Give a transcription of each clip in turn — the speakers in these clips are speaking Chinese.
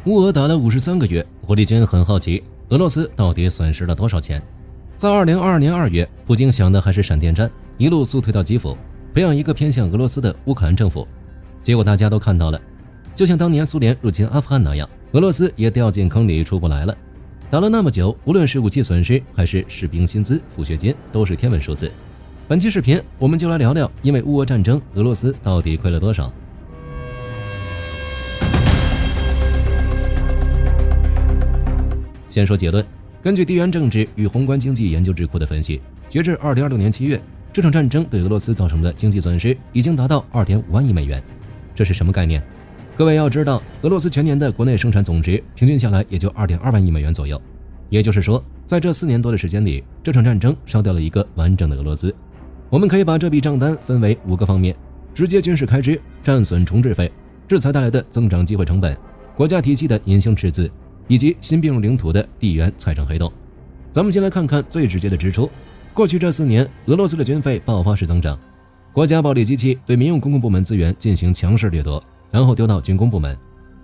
乌俄打了53个月，火力军很好奇俄罗斯到底损失了多少钱。在2022年2月，普京想的还是闪电战，一路速推到基辅，培养一个偏向俄罗斯的乌克兰政府。结果大家都看到了，就像当年苏联入侵阿富汗那样，俄罗斯也掉进坑里出不来了。打了那么久，无论是武器损失还是士兵薪资、抚恤金，都是天文数字。本期视频我们就来聊聊，因为乌俄战争，俄罗斯到底亏了多少。先说结论，根据地缘政治与宏观经济研究智库的分析，截至2026年7月，这场战争对俄罗斯造成的经济损失已经达到2.5万亿美元。这是什么概念？各位要知道，俄罗斯全年的国内生产总值平均下来也就2.2万亿美元左右。也就是说，在这4年多的时间里，这场战争烧掉了一个完整的俄罗斯。我们可以把这笔账单分为5个方面：直接军事开支、战损重置费、制裁带来的增长机会成本、国家体系的隐形赤字，以及新并入领土的地缘财政黑洞。咱们先来看看最直接的支出。过去这4年，俄罗斯的军费爆发式增长，国家暴力机器对民用公共部门资源进行强势掠夺，然后丢到军工部门。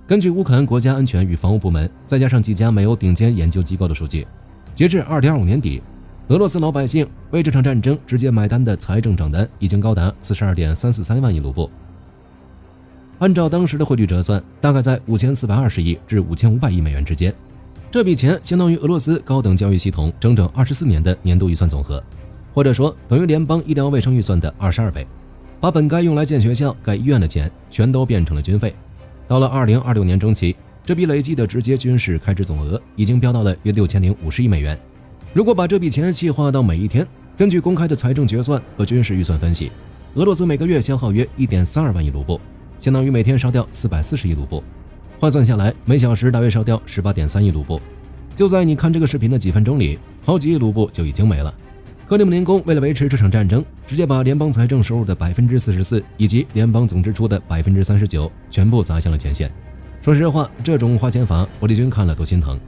根据乌克兰国家安全与防务部门，再加上几家没有顶尖研究机构的数据，截至2025年底，俄罗斯老百姓为这场战争直接买单的财政账单已经高达 42.343 万亿卢布。按照当时的汇率折算，大概在5420亿至5500亿美元之间。这笔钱相当于俄罗斯高等教育系统整整24年的年度预算总和，或者说等于联邦医疗卫生预算的22倍。把本该用来建学校、盖医院的钱全都变成了军费。到了2026年中期，这笔累计的直接军事开支总额已经飙到了约6050亿美元。如果把这笔钱细化到每一天，根据公开的财政决算和军事预算分析，俄罗斯每个月消耗约 1.32 万亿卢布，相当于每天烧掉440亿卢布，换算下来每小时大约烧掉 18.3 亿卢布。就在你看这个视频的几分钟里，好几亿卢布就已经没了。克里姆林宫为了维持这场战争，直接把联邦财政收入的 44% 以及联邦总支出的 39% 全部砸向了前线。说实话，这种花钱法火力军看了都心疼。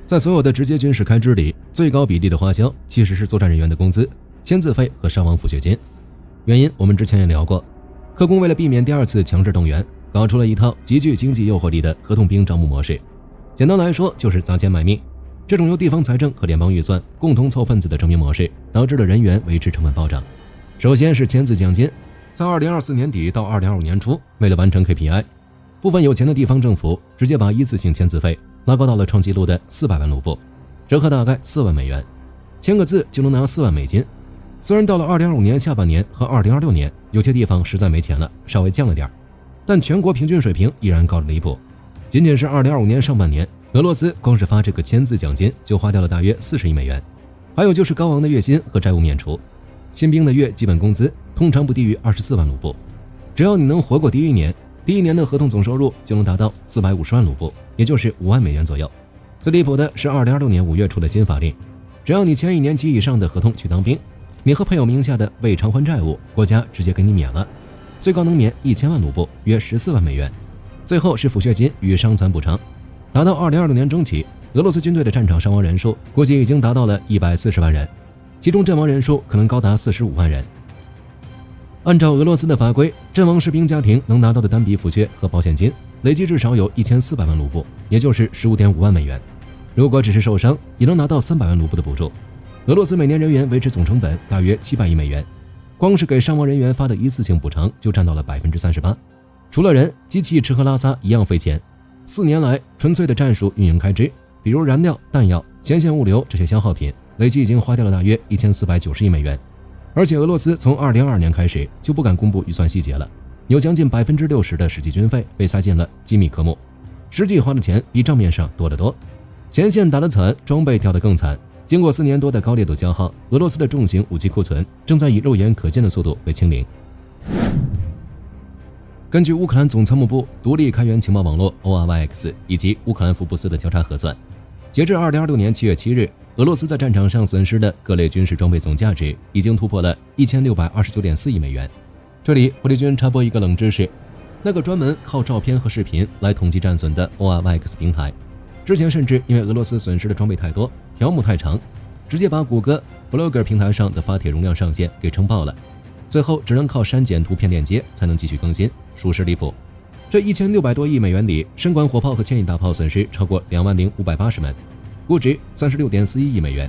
在所有的直接军事开支里，最高比例的花销其实是作战人员的工资、签字费和伤亡抚恤金。原因我们之前也聊过，克宫为了避免第2次强制动员，搞出了一套极具经济诱惑力的合同兵招募模式。简单来说，就是砸钱买命。这种由地方财政和联邦预算共同凑份子的征兵模式，导致了人员维持成本暴涨。首先是签字奖金，在2024年底到2025年初，为了完成 KPI， 部分有钱的地方政府直接把一次性签字费拉高到了创纪录的400万卢布，折合大概4万美元，签个字就能拿4万美金。虽然到了2025年下半年和2026年，有些地方实在没钱了，稍微降了点，但全国平均水平依然高得离谱。仅仅是2025年上半年，俄罗斯光是发这个签字奖金就花掉了大约40亿美元。还有就是高昂的月薪和债务免除，新兵的月基本工资通常不低于24万卢布，只要你能活过第一年的合同总收入就能达到450万卢布，也就是5万美元左右。最离谱的是2026年5月出的新法令，只要你签1年期以上的合同去当兵，你和配偶名下的未偿还债务，国家直接给你免了，最高能免1000万卢布，约14万美元。最后是抚恤金与伤残补偿。达到2026年中期，俄罗斯军队的战场伤亡人数估计已经达到了140万人，其中阵亡人数可能高达45万人。按照俄罗斯的法规，阵亡士兵家庭能拿到的单笔抚恤和保险金累计至少有1400万卢布，也就是 15.5 万美元。如果只是受伤，也能拿到300万卢布的补助。俄罗斯每年人员维持总成本大约700亿美元，光是给伤亡人员发的一次性补偿就占到了 38%。除了人，机器吃喝拉撒一样费钱。4年来，纯粹的战术运营开支，比如燃料、弹药、前线物流这些消耗品，累计已经花掉了大约1490亿美元。而且俄罗斯从2022年开始就不敢公布预算细节了，有将近 60% 的实际军费被塞进了机密科目，实际花的钱比账面上多得多。前线打得惨，装备掉得更惨。经过4年多的高烈度消耗，俄罗斯的重型武器库存正在以肉眼可见的速度被清零。根据乌克兰总参谋部独立开源情报网络 ORYX 以及乌克兰福布斯的交叉核算，截至2026年7月7日，俄罗斯在战场上损失的各类军事装备总价值已经突破了1629.4亿美元。这里火力军插播一个冷知识，那个专门靠照片和视频来统计战损的 ORYX 平台，之前甚至因为俄罗斯损失的装备太多，条目太长，直接把谷歌 Blogger 平台上的发帖容量上限给撑爆了，最后只能靠删减图片链接才能继续更新，属实离谱。这1600多亿美元里，神管火炮和牵引大炮损失超过20580门，估值36.41亿美元；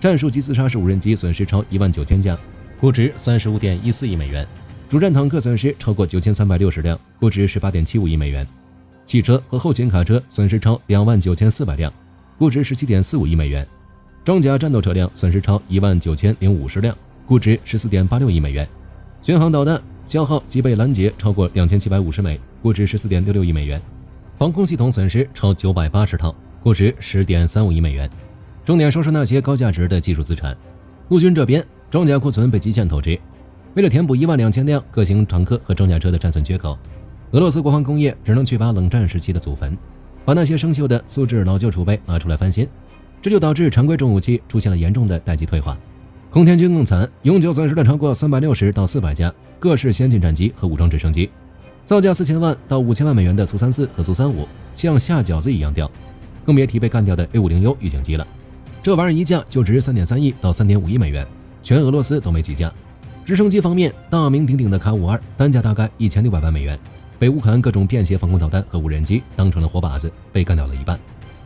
战术级自杀式无人机损失超19000架，估值35.14亿美元；主战坦克损失超过9360辆，估值18.75亿美元；汽车和后勤卡车损失超29400辆，估值17.45亿美元；装甲战斗车辆损失超19050辆，估值14.86亿美元；巡航导弹消耗及被拦截超过2750枚，估值14.66亿美元；防空系统损失超980套，估值10.35亿美元。重点说说那些高价值的技术资产。陆军这边，装甲库存被极限透支，为了填补12000辆各型坦克和装甲车的战损缺口，俄罗斯国防工业只能去把冷战时期的祖坟，把那些生锈的素质老旧储备拿出来翻新，这就导致常规重武器出现了严重的待机退化。空天军更惨，永久损失了超过360到400架各式先进战机和武装直升机，造价4000万到5000万美元的苏34和苏35像下饺子一样掉，更别提被干掉的 A50U 预警机了。这玩意儿一架就值3.3亿到3.5亿美元，全俄罗斯都没几架。直升机方面，大名鼎鼎的卡52单价大概1600万美元，被乌克兰各种便携防空导弹和无人机当成了活靶子，被干掉了一半。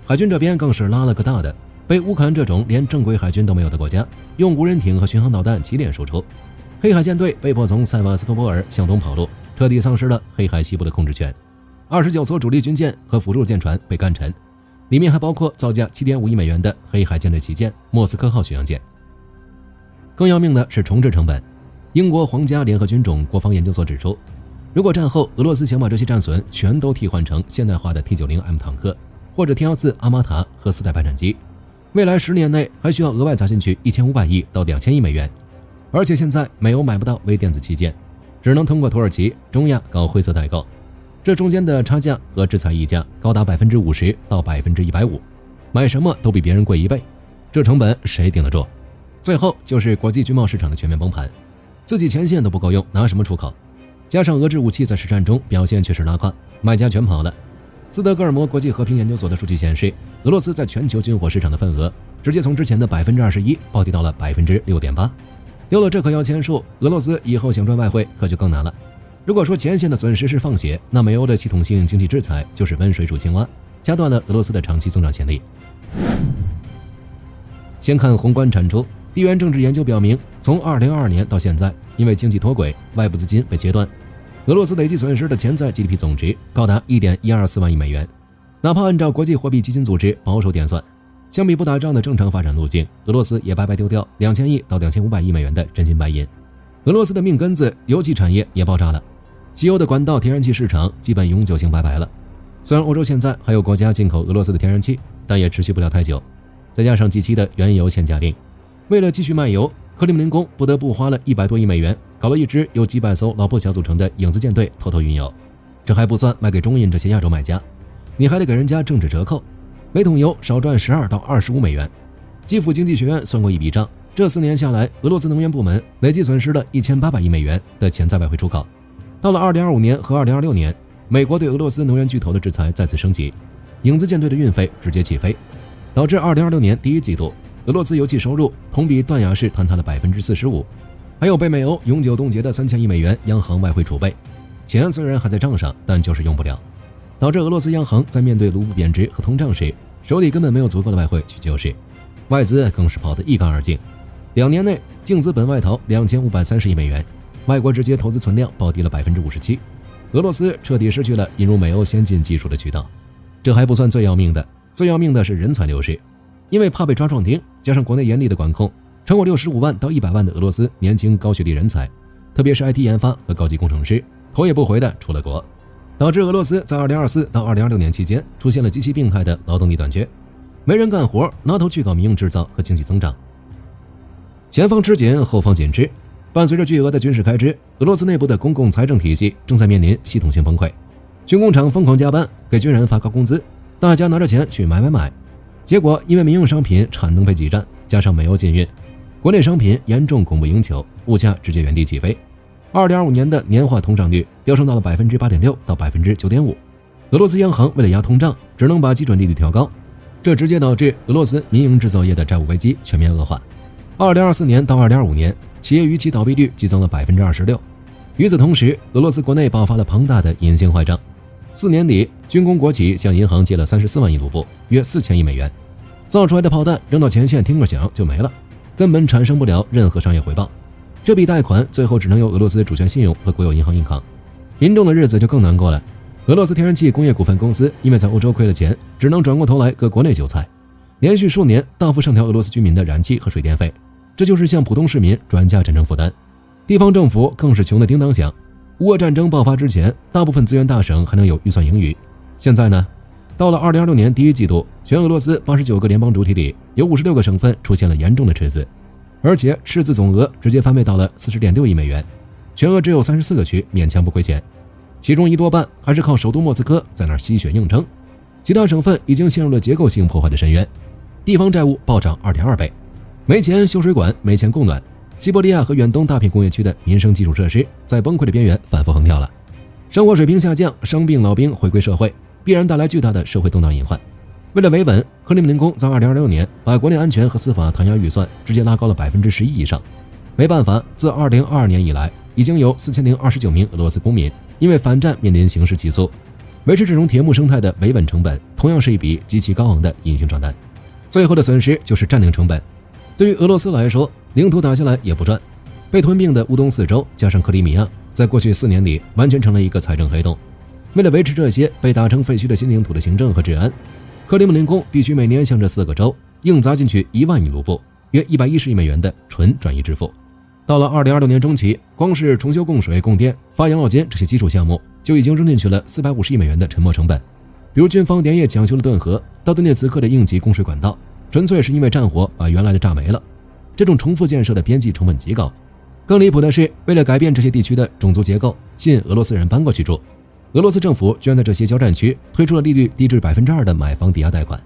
海军这边更是拉了个大的，被乌克兰这种连正规海军都没有的国家用无人艇和巡航导弹齐练输出，黑海舰队被迫从塞瓦斯托波尔向东跑路，彻底丧失了黑海西部的控制权。29艘主力军舰和辅助舰船被干沉，里面还包括造价7.5亿美元的黑海舰队旗舰莫斯科号巡洋舰。更要命的是重置成本。英国皇家联合军种国防研究所指出，如果战后俄罗斯想把这些战损全都替换成现代化的 T90M 坦克或者 T14阿玛塔和4代反战机，未来10年内还需要额外砸进去1500亿到2000亿美元，而且现在美欧买不到微电子器件，只能通过土耳其、中亚搞灰色代购，这中间的差价和制裁溢价高达50%到150%，买什么都比别人贵1倍，这成本谁顶得住？最后就是国际军贸市场的全面崩盘，自己前线都不够用，拿什么出口？加上俄制武器在实战中表现确实拉胯，买家全跑了。斯德哥尔摩国际和平研究所的数据显示，俄罗斯在全球军火市场的份额直接从之前的21%暴跌到了6.8%。有了这棵摇钱树，俄罗斯以后想赚外汇可就更难了。如果说前线的损失是放血，那美欧的系统性经济制裁就是温水煮青蛙，掐断了俄罗斯的长期增长潜力。先看宏观产出，地缘政治研究表明，从2022年到现在，因为经济脱轨，外部资金被切断，俄罗斯累计损失的潜在 GDP 总值高达1.124万亿美元。哪怕按照国际货币基金组织保守点算，相比不打仗的正常发展路径，俄罗斯也白白丢掉2000亿到2500亿美元的真金白银。俄罗斯的命根子油气产业也爆炸了，西欧的管道天然气市场基本永久性拜拜了。虽然欧洲现在还有国家进口俄罗斯的天然气，但也持续不了太久。再加上近期的原油限价令，为了继续卖油，克里姆林宫不得不花了100多亿美元，搞了一支由几百艘老破小组成的影子舰队偷偷运油。这还不算卖给中印这些亚洲买家，你还得给人家政治折扣，每桶油少赚12到25美元。基辅经济学院算过一笔账，这4年下来，俄罗斯能源部门累计损失了1800亿美元的潜在外汇出口。到了2025年和2026年，美国对俄罗斯能源巨头的制裁再次升级，影子舰队的运费直接起飞，导致2026年第一季度俄罗斯油气收入同比断崖式坍塌了45%，还有被美欧永久冻结的3000亿美元央行外汇储备，钱虽然还在账上，但就是用不了，导致俄罗斯央行在面对卢布贬值和通胀时，手里根本没有足够的外汇去救市，外资更是跑得一干二净，2年内净资本外逃2530亿美元，外国直接投资存量暴跌了57%，俄罗斯彻底失去了引入美欧先进技术的渠道。这还不算最要命的，最要命的是人才流失，因为怕被抓壮丁，加上国内严厉的管控，超过65万到100万的俄罗斯年轻高学历人才，特别是 IT 研发和高级工程师，头也不回的出了国，导致俄罗斯在2024到2026年期间出现了极其病态的劳动力短缺，没人干活，拿头去搞民用制造和经济增长。前方吃紧，后方紧吃，伴随着巨额的军事开支，俄罗斯内部的公共财政体系正在面临系统性崩溃，军工厂疯狂加班，给军人发高工资，大家拿着钱去买，结果因为民用商品产能被挤占，加上美欧禁运，国内商品严重供不应求，物价直接原地起飞。2025年的年化通胀率飙升到了 8.6% 到 9.5%， 俄罗斯央行为了压通胀，只能把基准利率调高，这直接导致俄罗斯民营制造业的债务危机全面恶化。2024年到2025年，企业逾期倒闭率激增了 26%。与此同时，俄罗斯国内爆发了庞大的隐性坏账， 4年底，军工国企向银行借了34万亿卢布，约4000亿美元，造出来的炮弹扔到前线听个响就没了，根本产生不了任何商业回报。这笔贷款最后只能由俄罗斯主权信用和国有银行硬扛，民众的日子就更难过了。俄罗斯天然气工业股份公司因为在欧洲亏了钱，只能转过头来割国内韭菜，连续数年大幅上调俄罗斯居民的燃气和水电费，这就是向普通市民转嫁战争负担。地方政府更是穷得叮当响。乌俄战争爆发之前，大部分资源大省还能有预算盈余，现在呢，到了2026年第一季度，全俄罗斯89个联邦主体里有56个省份出现了严重的赤字，而且赤字总额直接翻倍到了40.6亿美元，全俄只有34个区勉强不亏钱，其中一多半还是靠首都莫斯科在那儿吸血硬撑，其他省份已经陷入了结构性破坏的深渊，地方债务暴涨2.2倍，没钱修水管，没钱供暖，西伯利亚和远东大片工业区的民生基础设施在崩溃的边缘反复横跳了，生活水平下降，生病老兵回归社会，必然带来巨大的社会动荡隐患。为了维稳，克里姆林宫在2026年把国内安全和司法弹压预算直接拉高了11%以上。没办法，自2022年以来，已经有4029名俄罗斯公民因为反战面临刑事起诉。维持这种铁幕生态的维稳成本，同样是一笔极其高昂的隐形账单。最后的损失就是占领成本。对于俄罗斯来说，领土打下来也不赚，被吞并的乌东4州加上克里米亚，在过去4年里完全成了一个财政黑洞。为了维持这些被打成废墟的新领土的行政和治安，克里姆林宫必须每年向这4个州硬砸进去1万亿卢布，约110亿美元的纯转移支付。到了2026年中期，光是重修供水、供电、发养老金这些基础项目，就已经扔进去了450亿美元的沉没成本。比如军方连夜抢修了顿河到顿涅茨克的应急供水管道，纯粹是因为战火把原来的炸没了。这种重复建设的边际成本极高。更离谱的是，为了改变这些地区的种族结构，吸引俄罗斯人搬过去住，俄罗斯政府居然在这些交战区推出了利率低至2%的买房抵押贷款，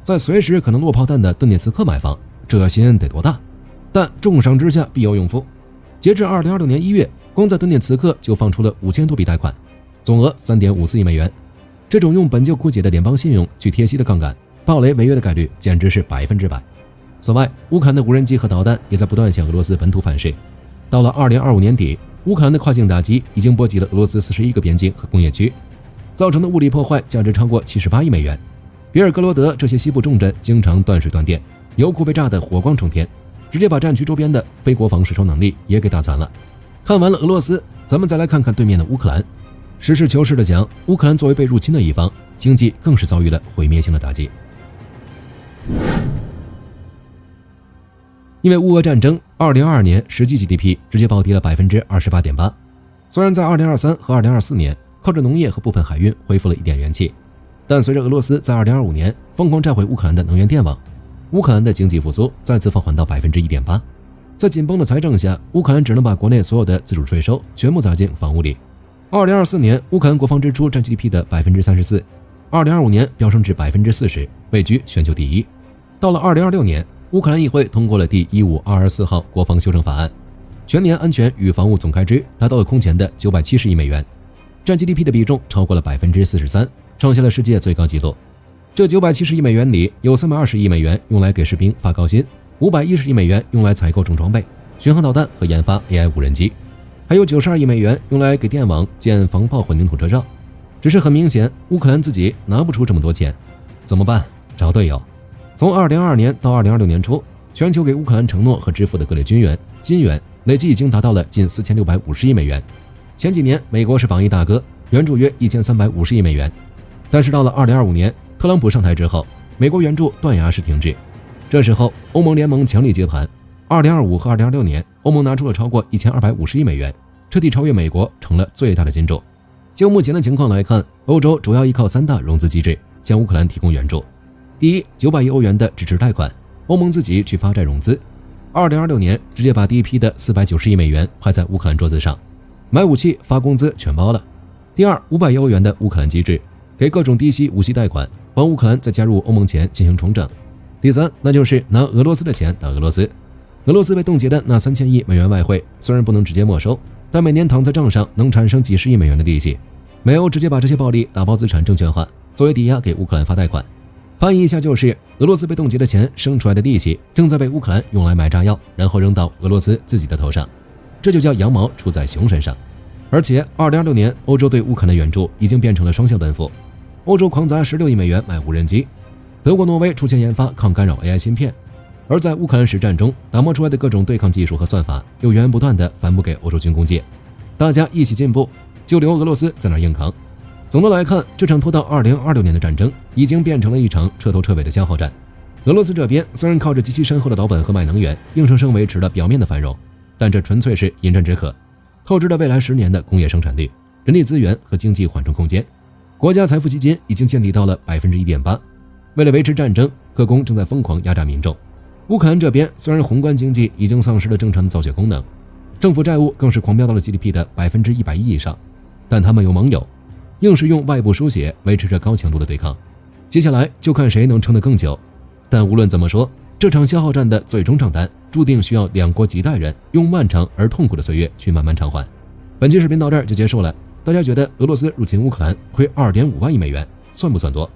在随时可能落炮弹的顿涅茨克买房，这心得多大？但重赏之下必有勇夫。截至2026年1月，光在顿涅茨克就放出了5000多笔贷款，总额3.54亿美元。这种用本就枯竭的联邦信用去贴息的杠杆，暴雷违约的概率简直是100%。此外，乌克兰的无人机和导弹也在不断向俄罗斯本土反噬。到了2025年底，乌克兰的跨境打击已经波及了俄罗斯41个边境和工业区，造成的物理破坏价值超过78亿美元。比尔格罗德这些西部重镇经常断水断电，油库被炸得火光冲天，直接把战区周边的非国防实守能力也给打残了。看完了俄罗斯，咱们再来看看对面的乌克兰。实事求是的讲，乌克兰作为被入侵的一方，经济更是遭遇了毁灭性的打击。因为乌俄战争，2022年实际 GDP 直接暴跌了 28.8%。虽然在2023和2024年靠着农业和部分海运恢复了一点元气，但随着俄罗斯在2025年疯狂炸毁乌克兰的能源电网，乌克兰的经济复苏再次放缓到 1.8%。在紧绷的财政下，乌克兰只能把国内所有的自主税收全部砸进房屋里。2024年乌克兰国防支出占 GDP 的 34%，2025年飙升至 40%， 位居全球第一。到了2026年，乌克兰议会通过了第15224号国防修正法案，全年安全与防务总开支达到了空前的970亿美元，占 GDP 的比重超过了 43%， 创下了世界最高纪录。这970亿美元里，有320亿美元用来给士兵发高薪，510亿美元用来采购重装备、巡航导弹和研发 AI 无人机，还有92亿美元用来给电网建防炮混凝土车罩。只是很明显，乌克兰自己拿不出这么多钱，怎么办？找队友。从2022年到2026年初，全球给乌克兰承诺和支付的各类军援、金援累计已经达到了近4650亿美元。前几年美国是榜一大哥，援助约1350亿美元，但是到了2025年，特朗普上台之后，美国援助断崖式停滞。这时候欧盟联盟强力接盘，2025和2026年，欧盟拿出了超过1250亿美元，彻底超越美国，成了最大的金主。就目前的情况来看，欧洲主要依靠3大融资机制向乌克兰提供援助。第一，900亿欧元的支持贷款，欧盟自己去发债融资。2026年直接把第一批的490亿美元拍在乌克兰桌子上，买武器、发工资全包了。第二，500亿欧元的乌克兰机制，给各种低息无息贷款，帮乌克兰在加入欧盟前进行重整。第三，那就是拿俄罗斯的钱打俄罗斯。俄罗斯被冻结的那3000亿美元外汇，虽然不能直接没收，但每年躺在账上能产生几十亿美元的利息。美欧直接把这些暴利打包资产证券化，作为抵押给乌克兰发贷款。翻译一下就是，俄罗斯被冻结的钱生出来的利息正在被乌克兰用来买炸药，然后扔到俄罗斯自己的头上，这就叫羊毛出在熊身上。而且2026年欧洲对乌克兰的援助已经变成了双向奔赴，欧洲狂砸16亿美元买无人机，德国、挪威出钱研发抗干扰 AI 芯片，而在乌克兰实战中打磨出来的各种对抗技术和算法又源源不断地反哺给欧洲军工界，大家一起进步，就留俄罗斯在那硬扛。总的来看，这场拖到2026年的战争已经变成了一场彻头彻尾的消耗战。俄罗斯这边虽然靠着极其深厚的岛本和卖能源，硬生生维持了表面的繁荣，但这纯粹是饮鸩止渴，透支了未来10年的工业生产率、人力资源和经济缓冲空间。国家财富基金已经见底到了 1.8%。为了维持战争，各工正在疯狂压榨民众。乌克兰这边虽然宏观经济已经丧失了正常的造血功能，政府债务更是狂飙到了 GDP 的110%以上，但他们有盟友，硬是用外部输血维持着高强度的对抗。接下来就看谁能撑得更久。但无论怎么说，这场消耗战的最终账单注定需要两国几代人用漫长而痛苦的岁月去慢慢偿还。本期视频到这儿就结束了，大家觉得俄罗斯入侵乌克兰亏2.5万亿美元算不算多？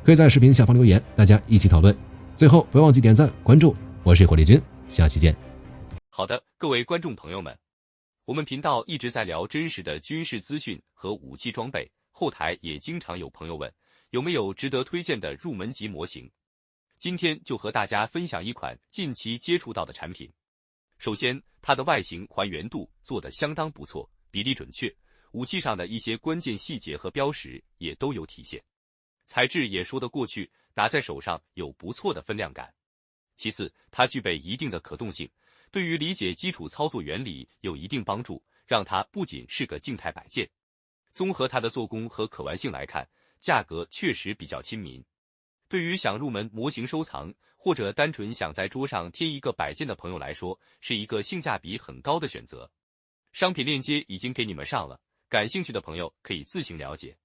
可以在视频下方留言，大家一起讨论。最后不要忘记点赞关注，我是火力军，下期见。好的，各位观众朋友们，我们频道一直在聊真实的军事资讯和武器装备，后台也经常有朋友问有没有值得推荐的入门级模型。今天就和大家分享一款近期接触到的产品。首先，它的外形还原度做得相当不错，比例准确，武器上的一些关键细节和标识也都有体现，材质也说得过去，拿在手上有不错的分量感。其次，它具备一定的可动性，对于理解基础操作原理有一定帮助，让它不仅是个静态摆件。综合它的做工和可玩性来看，价格确实比较亲民。对于想入门模型收藏，或者单纯想在桌上贴一个摆件的朋友来说，是一个性价比很高的选择。商品链接已经给你们上了，感兴趣的朋友可以自行了解。